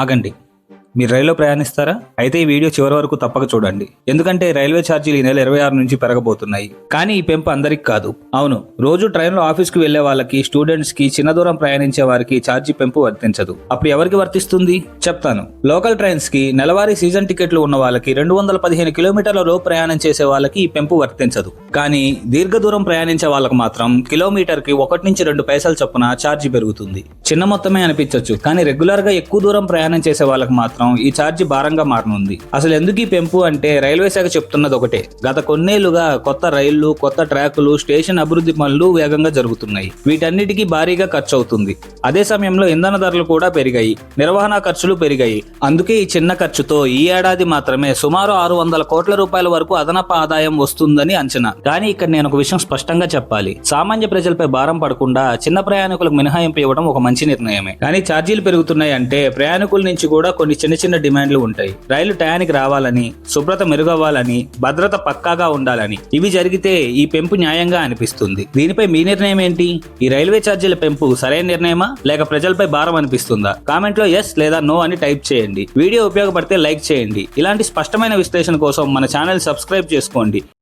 ఆగండి, మీరు రైల్లో ప్రయాణిస్తారా? అయితే ఈ వీడియో చివరి వరకు తప్పక చూడండి. ఎందుకంటే రైల్వే ఛార్జీలు ఈ నెల 26 నుంచి పెరగబోతున్నాయి. కానీ ఈ పెంపు అందరికి కాదు. అవును, రోజు ట్రైన్లో ఆఫీస్కి వెళ్లే వాళ్ళకి, స్టూడెంట్స్ కి, చిన్న దూరం ప్రయాణించే వారికి ఛార్జీ పెంపు వర్తించదు. అప్పుడు ఎవరికి వర్తిస్తుంది చెప్తాను. లోకల్ ట్రైన్స్ కి నెలవారీ సీజన్ టికెట్లు ఉన్న వాళ్ళకి, 215 కిలోమీటర్ల లోపు ప్రయాణం చేసే వాళ్ళకి ఈ పెంపు వర్తించదు. కానీ దీర్ఘ దూరం ప్రయాణించే వాళ్ళకు మాత్రం కిలోమీటర్ కి 1 నుంచి 2 పైసలు చొప్పున ఛార్జీ పెరుగుతుంది. చిన్న మొత్తమే అనిపించవచ్చు, కానీ రెగ్యులర్ గా ఎక్కువ దూరం ప్రయాణం చేసే వాళ్ళకి మాత్రం ఈ ఛార్జీ భారంగా మారనుంది. అసలు ఎందుకు ఈ పెంపు అంటే రైల్వే శాఖ చెప్తున్నది ఒకటే. గత కొన్నేళ్లుగా కొత్త రైళ్లు, కొత్త ట్రాకులు, స్టేషన్ అభివృద్ధి పనులు వేగంగా జరుగుతున్నాయి. వీటన్నిటికీ భారీగా ఖర్చు అవుతుంది. అదే సమయంలో ఇంధన ధరలు కూడా పెరిగాయి, నిర్వహణ ఖర్చులు పెరిగాయి. అందుకే ఈ చిన్న ఖర్చుతో ఈ ఏడాది మాత్రమే సుమారు 600 కోట్ల రూపాయల వరకు అదనపు ఆదాయం వస్తుందని అంచనా. కానీ ఇక్కడ నేను ఒక విషయం స్పష్టంగా చెప్పాలి. సామాన్య ప్రజలపై భారం పడకుండా చిన్న ప్రయాణికులకు మినహాయింపు ఇవ్వడం ఒక మంచి నిర్ణయమే. కానీ ఛార్జీలు పెరుగుతున్నాయి అంటే ప్రయాణికుల నుంచి కూడా కొన్ని చిన్న డిమాండ్లు ఉంటాయి. రైలు టయానికి రావాలని, శుభ్రత మెరుగవ్వాలని, భద్రత పక్కాగా ఉండాలని. ఇవి జరిగితే ఈ పెంపు న్యాయంగా అనిపిస్తుంది. దీనిపై మీ నిర్ణయం ఏంటి? ఈ రైల్వే ఛార్జీల పెంపు సరైన నిర్ణయమా, లేక ప్రజలపై భారం అనిపిస్తుందా? కామెంట్ లో ఎస్ లేదా నో అని టైప్ చేయండి. వీడియో ఉపయోగపడితే లైక్ చేయండి. ఇలాంటి స్పష్టమైన విశ్లేషణ కోసం మన ఛానల్ సబ్స్క్రైబ్ చేసుకోండి.